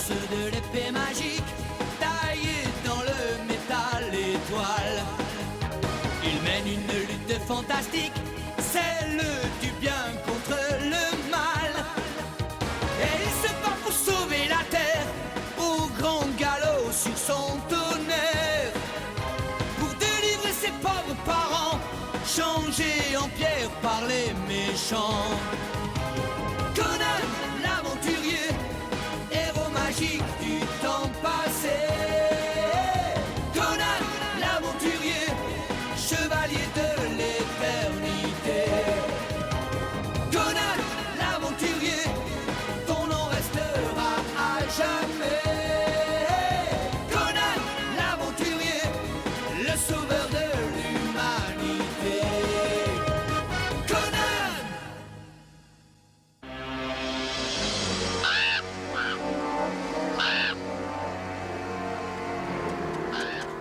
lance de l'épée magique, taillée dans le métal étoile. Il mène une lutte fantastique, celle du bien contre le mal. Et il se bat pour sauver la terre, au grand galop sur son tonnerre. Pour délivrer ses pauvres parents, changés en pierre par les méchants. Conan, l'aventurier, héros magique du temps passé. Conan, l'aventurier, chevalier de l'éternité. Conan, l'aventurier, ton nom restera à jamais. Conan, l'aventurier, le sauveur de l'humanité. Conan!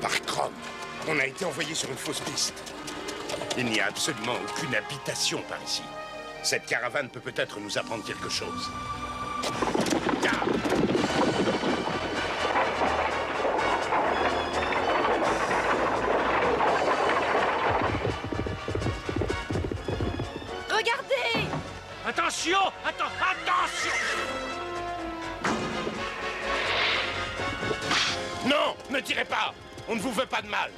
Par Chrome, on a été envoyé sur une fausse piste. Il n'y a absolument aucune habitation par ici. Cette caravane peut peut-être nous apprendre quelque chose. Ah! Regardez! Attention! Attention! Non, ne tirez pas! On ne vous veut pas de mal.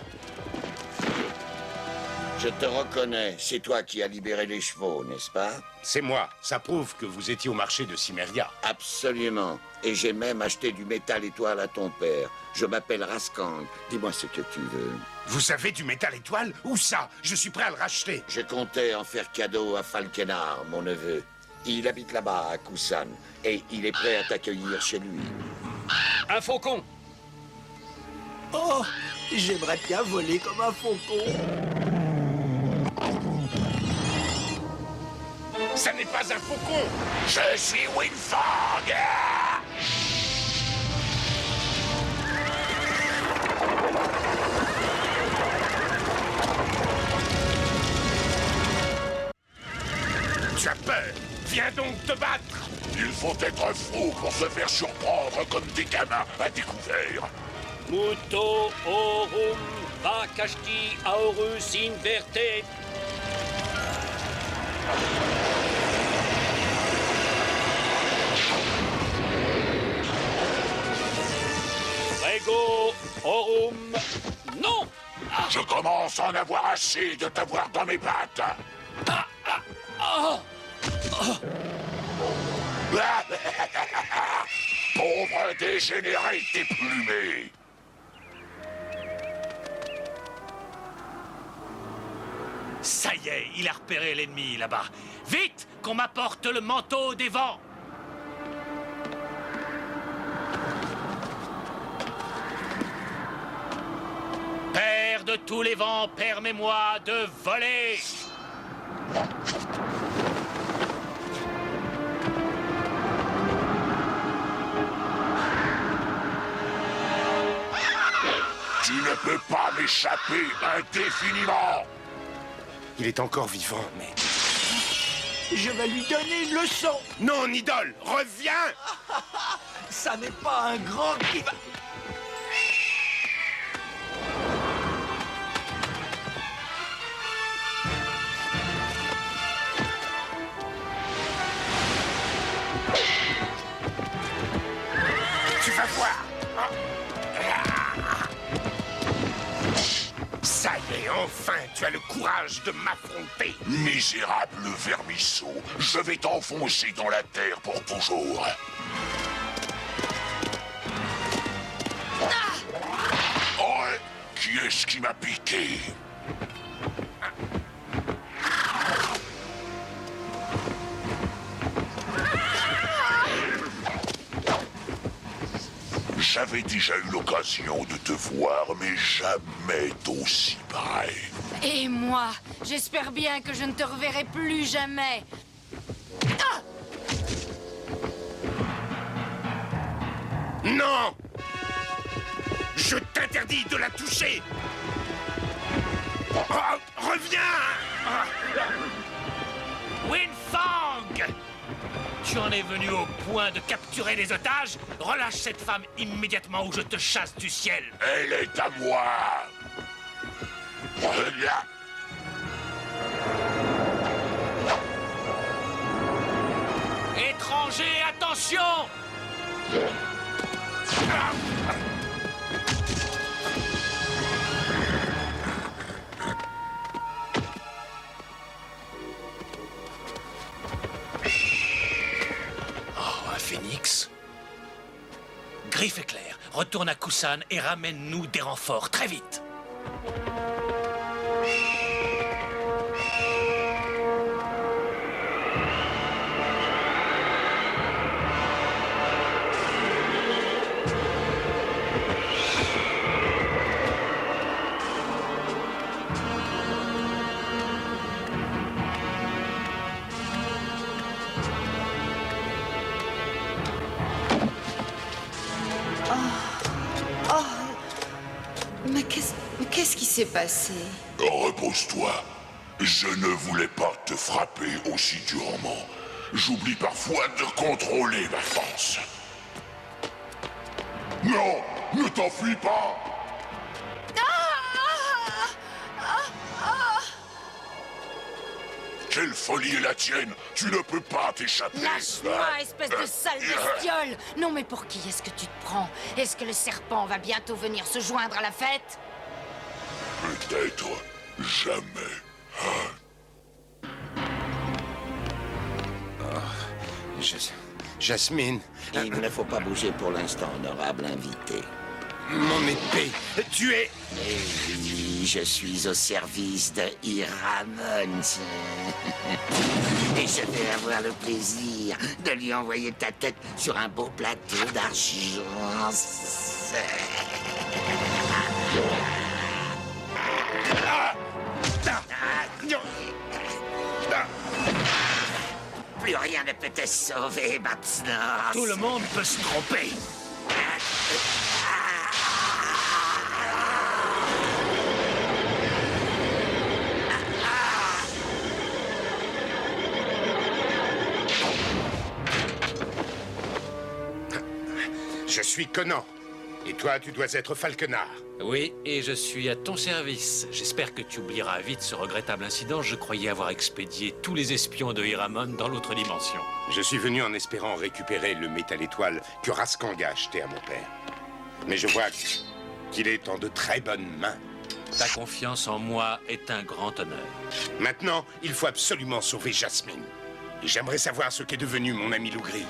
Je te reconnais, c'est toi qui as libéré les chevaux, n'est-ce pas? C'est moi. Ça prouve que vous étiez au marché de Cimmeria. Absolument. Et j'ai même acheté du métal étoile à ton père. Je m'appelle Raskang. Dis-moi ce que tu veux. Vous avez du métal étoile? Où ça? Je suis prêt à le racheter. Je comptais en faire cadeau à Falkenar, mon neveu. Il habite là-bas, à Kusan, et il est prêt à t'accueillir chez lui. Un faucon! Oh, j'aimerais bien voler comme un faucon. Ça n'est pas un faucon. Je suis Winfang. Tu as peur? Viens donc te battre. Il faut être fou pour se faire surprendre comme des gamins à découvert. Muto orum vakashti aurus inverte. Prego orum. Non! Je commence à en avoir assez de t'avoir dans mes pattes. Pauvre dégénéré déplumé. Ça y est, il a repéré l'ennemi là-bas. Vite, qu'on m'apporte le manteau des vents. Père de tous les vents, permets-moi de voler. Tu ne peux pas m'échapper indéfiniment. Il est encore vivant, mais... Je vais lui donner une leçon. Non, Nidol, reviens! Ça n'est pas un grand qui va... Tu vas voir! Ça y est, enfin, tu as le courage de m'affronter. Misérable vermisseau, je vais t'enfoncer dans la terre pour toujours. Oh, qui est-ce qui m'a piqué? J'avais déjà eu l'occasion de te voir, mais jamais d'aussi près. Et moi, j'espère bien que je ne te reverrai plus jamais. Non! Je t'interdis de la toucher! Oh, reviens! Winfang! Tu en es venu au point de capturer les otages? Relâche cette femme immédiatement ou je te chasse du ciel. Elle est à moi. Regarde. Étrangers, attention! Oh, un phénix? Griffe éclair, retourne à Kusan et ramène-nous des renforts, très vite! Mais qu'est-ce qui s'est passé? Repose-toi. Je ne voulais pas te frapper aussi durement. J'oublie parfois de contrôler ma force. Non, ne t'enfuis pas. Quelle folie est la tienne? Tu ne peux pas t'échapper. Lâche-moi, espèce de sale bestiole! Non, mais pour qui est-ce que tu te prends? Est-ce que le serpent va bientôt venir se joindre à la fête? Peut-être jamais. Jasmine, Il ne faut pas bouger pour l'instant, honorable invité. mon épée, tu es... Mais oui, je suis au service de Hiramon. Et je vais avoir le plaisir de lui envoyer ta tête sur un beau plateau d'argent. Plus rien ne peut te sauver maintenant. Tout le monde peut se tromper. Je suis Conan. Et toi, tu dois être Falkenard. Oui, et je suis à ton service. J'espère que tu oublieras vite ce regrettable incident. Je croyais avoir expédié tous les espions de Hiramon dans l'autre dimension. Je suis venu en espérant récupérer le métal étoile que Raskang a acheté à mon père. Mais je vois qu'il est en de très bonnes mains. Ta confiance en moi est un grand honneur. Maintenant, il faut absolument sauver Jasmine. Et j'aimerais savoir ce qu'est devenu mon ami Lougri.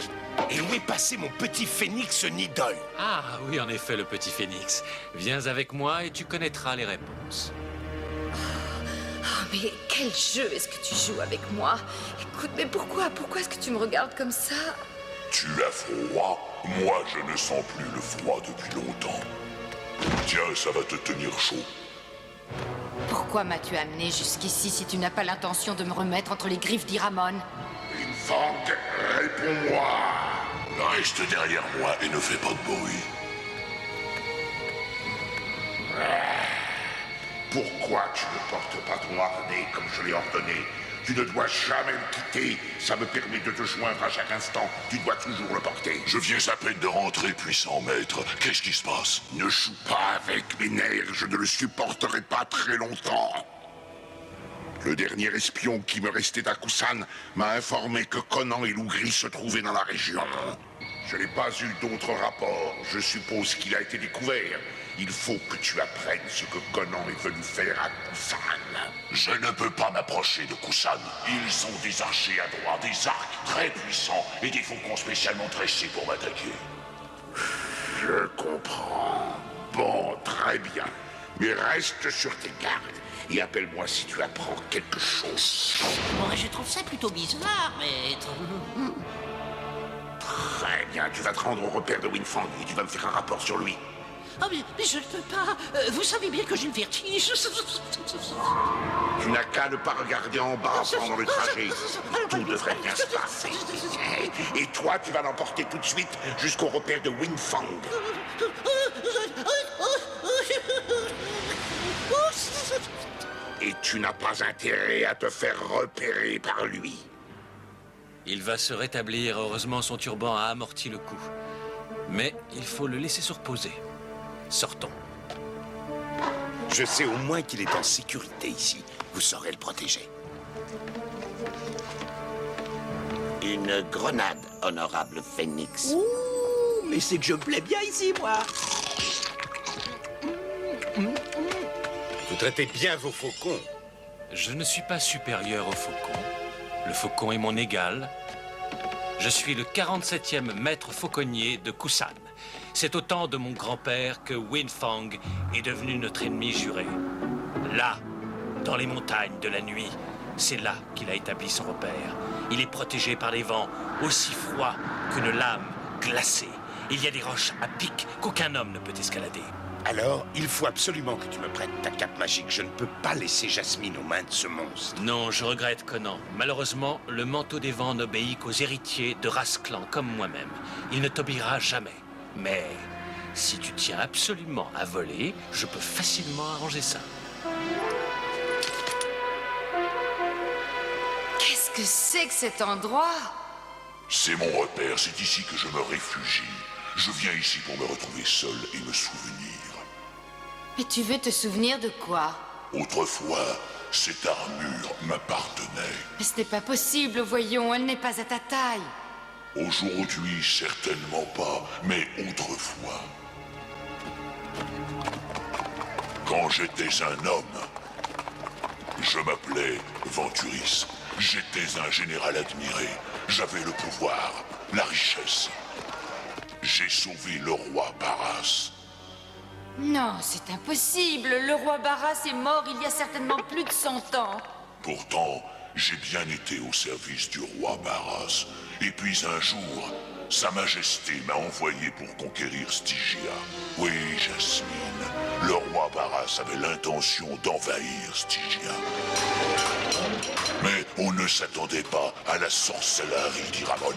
Et où est passé mon petit phénix Nidol? Ah oui, en effet, le petit phénix. Viens avec moi et tu connaîtras les réponses. Oh, mais quel jeu est-ce que tu joues avec moi? Écoute, mais pourquoi est-ce que tu me regardes comme ça? Tu as froid? Moi, je ne sens plus le froid depuis longtemps. Tiens, ça va te tenir chaud. Pourquoi m'as-tu amené jusqu'ici si tu n'as pas l'intention de me remettre entre les griffes d'Hiramon? Fang, réponds-moi. Reste derrière moi et ne fais pas de bruit. Pourquoi tu ne portes pas ton harnais comme je l'ai ordonné? Tu ne dois jamais le quitter. Ça me permet de te joindre à chaque instant. Tu dois toujours le porter. Je viens à peine de rentrer, puissant maître. Qu'est-ce qui se passe? Ne joue pas avec mes nerfs. Je ne le supporterai pas très longtemps. Le dernier espion qui me restait à Kusan m'a informé que Conan et Lougri se trouvaient dans la région. Je n'ai pas eu d'autres rapports. Je suppose qu'il a été découvert. Il faut que tu apprennes ce que Conan est venu faire à Kusan. Je ne peux pas m'approcher de Kusan. Ils ont des archers à droite, des arcs très puissants et des faucons spécialement dressés pour m'attaquer. Je comprends. Bon, très bien. Mais reste sur tes gardes. Et appelle-moi si tu apprends quelque chose. Bon, je trouve ça plutôt bizarre, maître. Très bien, tu vas te rendre au repère de Winfang et tu vas me faire un rapport sur lui. Oh, mais je ne peux pas. Vous savez bien que j'ai le vertige. Tu n'as qu'à ne pas regarder en bas pendant le trajet. Tout devrait bien se passer. Et toi, tu vas l'emporter tout de suite jusqu'au repère de Winfang. Et tu n'as pas intérêt à te faire repérer par lui. Il va se rétablir. Heureusement, son turban a amorti le coup. Mais il faut le laisser se reposer. Sortons. Je sais au moins qu'il est en sécurité ici. Vous saurez le protéger. Une grenade, honorable Phénix. Ouh, mais c'est que je me plais bien ici, moi. Vous traitez bien vos faucons. Je ne suis pas supérieur au faucon. Le faucon est mon égal. Je suis le 47e maître fauconnier de Kusan. C'est au temps de mon grand-père que Winfang est devenu notre ennemi juré. Là, dans les montagnes de la nuit, c'est là qu'il a établi son repère. Il est protégé par les vents, aussi froids qu'une lame glacée. Il y a des roches à pic qu'aucun homme ne peut escalader. Alors, il faut absolument que tu me prêtes ta cape magique. Je ne peux pas laisser Jasmine aux mains de ce monstre. Non, je regrette, Conan. Malheureusement, le manteau des vents n'obéit qu'aux héritiers de Rasclan comme moi-même. Il ne t'obéira jamais. Mais si tu tiens absolument à voler, je peux facilement arranger ça. Qu'est-ce que c'est que cet endroit? C'est mon repère, c'est ici que je me réfugie. Je viens ici pour me retrouver seul et me souvenir. Mais tu veux te souvenir de quoi? Autrefois, cette armure m'appartenait. Mais ce n'est pas possible, voyons, elle n'est pas à ta taille. Aujourd'hui, certainement pas, mais autrefois. Quand j'étais un homme, je m'appelais Venturis. J'étais un général admiré. J'avais le pouvoir, la richesse. J'ai sauvé le roi Barras. Non, c'est impossible. Le roi Barras est mort il y a certainement plus de 100 ans. Pourtant, j'ai bien été au service du roi Barras. Et puis un jour, Sa Majesté m'a envoyé pour conquérir Stygia. Oui, Jasmine, le roi Barras avait l'intention d'envahir Stygia. Mais on ne s'attendait pas à la sorcellerie d'Iramon.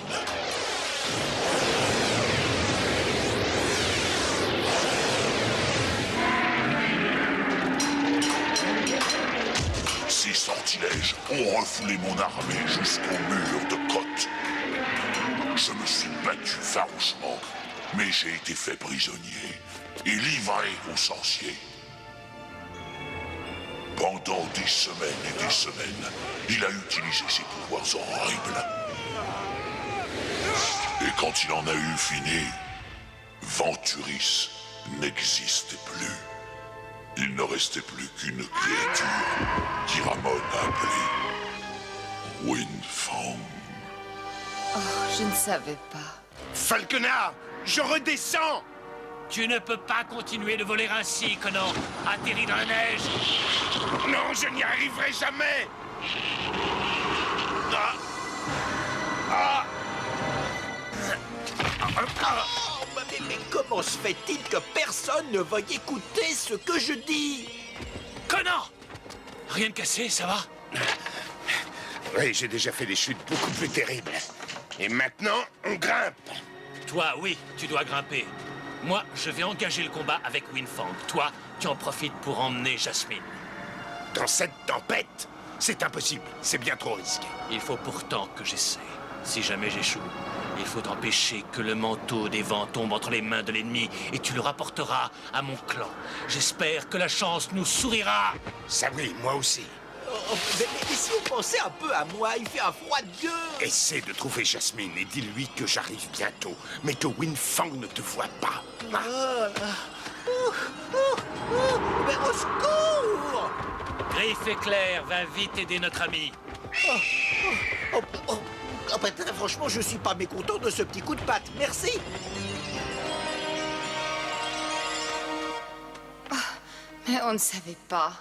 Ces sortilèges ont refoulé mon armée jusqu'au mur de côte. Je me suis battu farouchement, mais j'ai été fait prisonnier et livré aux sorciers. Pendant des semaines et des semaines, il a utilisé ses pouvoirs horribles. Et quand il en a eu fini, Venturis n'existait plus. Il ne restait plus qu'une créature qu'Iramon a appelée Winfang. Oh, je ne savais pas. Falkenard, je redescends! Tu ne peux pas continuer de voler ainsi, Conan. Atterris dans la neige. Non, je n'y arriverai jamais! Ah. Ah. Oh, mais comment se fait-il que personne ne veuille écouter ce que je dis? Conan! Rien de cassé, ça va? Oui, j'ai déjà fait des chutes beaucoup plus terribles. Et maintenant, on grimpe. Toi, oui, tu dois grimper. Moi, je vais engager le combat avec Winfang. Toi, tu en profites pour emmener Jasmine. Dans cette tempête, c'est impossible. C'est bien trop risqué. Il faut pourtant que j'essaie. Si jamais j'échoue, il faut empêcher que le manteau des vents tombe entre les mains de l'ennemi et tu le rapporteras à mon clan. J'espère que la chance nous sourira. Ça oui, moi aussi. Oh, mais si on pensait un peu à moi, il fait un froid de gueule. Essaie de trouver Jasmine et dis-lui que j'arrive bientôt, mais que Winfang ne te voit pas. Mais au secours! Griffe éclair va vite aider notre ami. Très franchement, je suis pas mécontent de ce petit coup de patte. Merci. Mais on ne savait pas.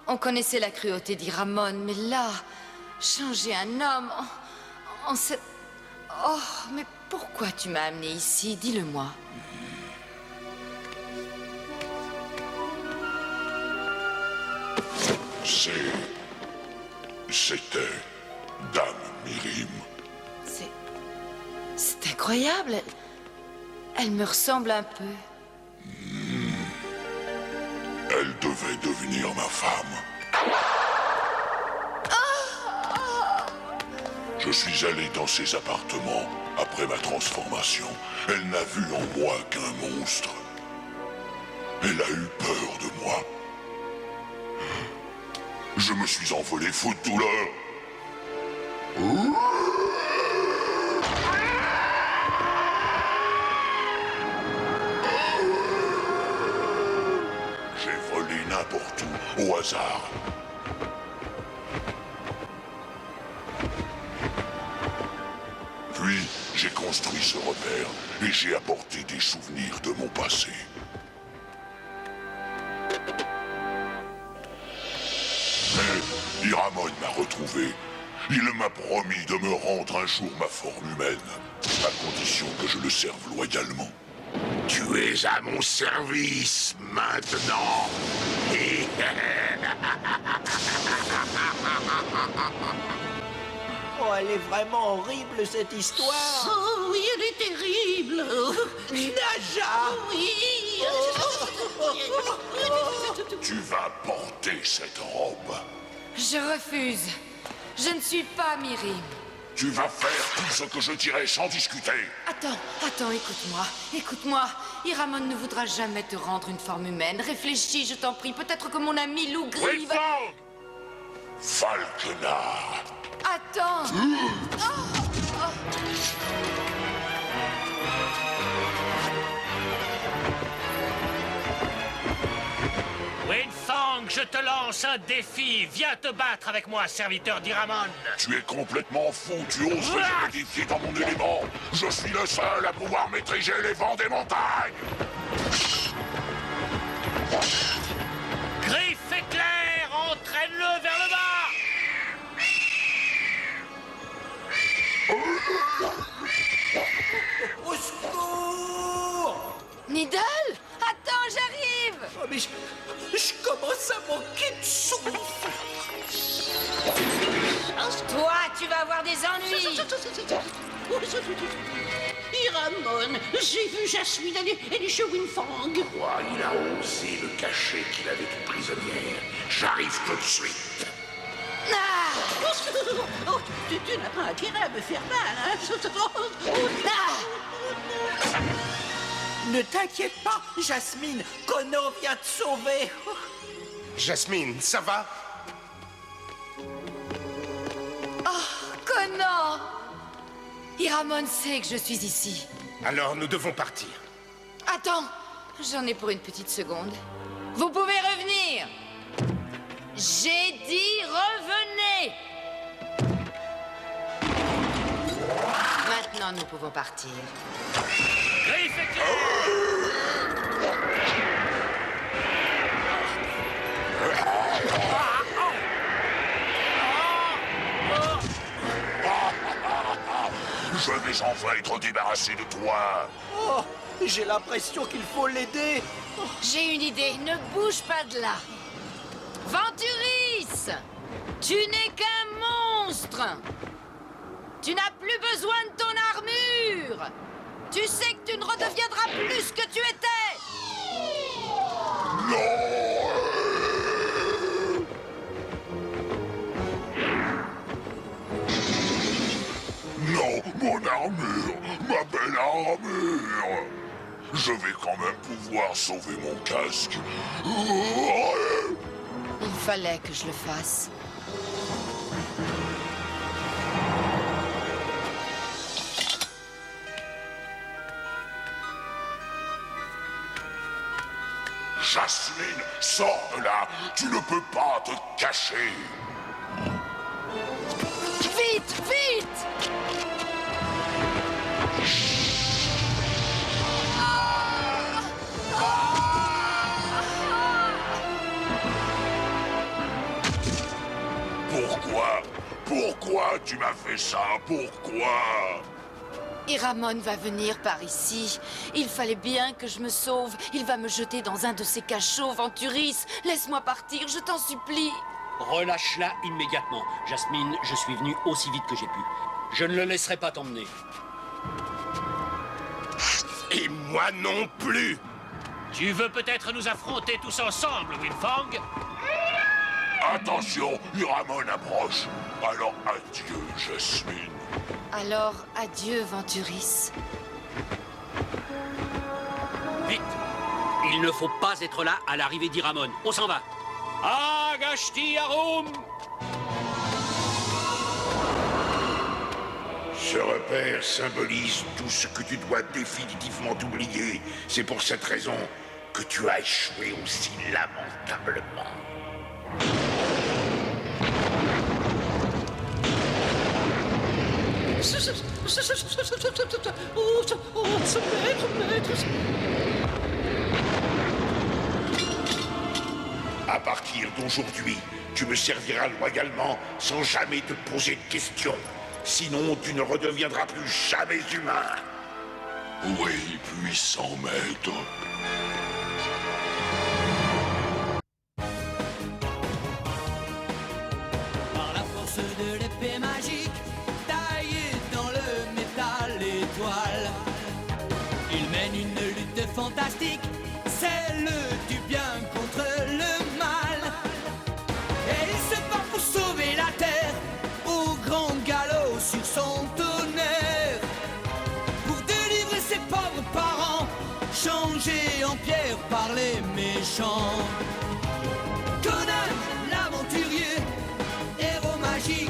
On connaissait la cruauté d'Iramon, mais là, changer un homme en cette... Oh, mais pourquoi tu m'as amené ici? Dis-le-moi. C'était Dame Mirim. C'est incroyable. Elle me ressemble un peu. Elle devait devenir ma femme. Je suis allé dans ses appartements après ma transformation. Elle n'a vu en moi qu'un monstre. Elle a eu peur de moi. Je me suis envolé faute de douleur. J'ai volé n'importe où, au hasard. Puis, j'ai construit ce repère et j'ai apporté des souvenirs de mon passé. Mais Iramon m'a retrouvé. Il m'a promis de me rendre un jour ma forme humaine, à condition que je le serve loyalement. Tu es à mon service maintenant. Oh, elle est vraiment horrible, cette histoire. Oh oui, elle est terrible. Naja! Oui. Tu vas porter cette robe. Je refuse. Je ne suis pas Mirim. Tu vas faire tout ce que je dirai sans discuter. Attends, écoute-moi. Écoute-moi. Iramon ne voudra jamais te rendre une forme humaine. Réfléchis, je t'en prie. Peut-être que mon ami Loup Gris va... Windfang! Falkenard! Attends. Windfang, je te lance un défi. Viens te battre avec moi, serviteur d'Iramon. Tu es complètement fou, tu oses me modifier dans mon élément. Je suis le seul à pouvoir maîtriser les vents des montagnes. Griffe éclair, entraîne-le vers le bas. Au secours! Nidal, attends, j'arrive. Oh, mais je commence à manquer de souffle. Toi, tu vas avoir des ennuis. Iramon, j'ai vu Jasmine, elle est chez Windfang. Quoi, il a osé me cacher qu'il avait une prisonnière. J'arrive tout de suite. Oh, tu n'as pas intérêt à me faire mal, hein? Ne t'inquiète pas, Jasmine. Connor vient te sauver. Jasmine, ça va? Conan. Iramon sait que je suis ici. Alors nous devons partir. Attends, j'en ai pour une petite seconde. Vous pouvez revenir. J'ai dit revenez. Maintenant, nous pouvons partir. Griffe éclair. Je vais enfin être débarrassé de toi. Oh, j'ai l'impression qu'il faut l'aider. J'ai une idée, ne bouge pas de là. Venturis, tu n'es qu'un monstre. Tu n'as plus besoin de ton armure. Tu sais que tu ne redeviendras plus ce que tu étais. Non, mon armure, ma belle armure. Je vais quand même pouvoir sauver mon casque. Il fallait que je le fasse. Jasmine, sors de là. Tu ne peux pas te cacher. Vite, vite! Pourquoi tu m'as fait ça? Pourquoi? Iramon va venir par ici. Il fallait bien que je me sauve. Il va me jeter dans un de ces cachots, Venturis. Laisse-moi partir, je t'en supplie. Relâche-la immédiatement. Jasmine, je suis venu aussi vite que j'ai pu. Je ne le laisserai pas t'emmener. Et moi non plus. Tu veux peut-être nous affronter tous ensemble, Windfang? Attention, Iramon approche. Alors adieu, Jasmine. Alors, adieu, Venturis. Vite! Il ne faut pas être là à l'arrivée d'Iramon. On s'en va. Agashti Arum! Ce repère symbolise tout ce que tu dois définitivement oublier. C'est pour cette raison que tu as échoué aussi lamentablement. À partir d'aujourd'hui, tu me serviras loyalement sans jamais te poser de questions. Sinon, tu ne redeviendras plus jamais humain. Oui, puissant maître. Par la force de l'épée magique, taillée dans le métal étoile, il mène une lutte fantastique, celle du bien contre le mal. Et il se bat pour sauver la terre, au grand galop sur son tonnerre, pour délivrer ses pauvres parents, changés en pierre par les méchants. Conan, l'aventurier, héros magique,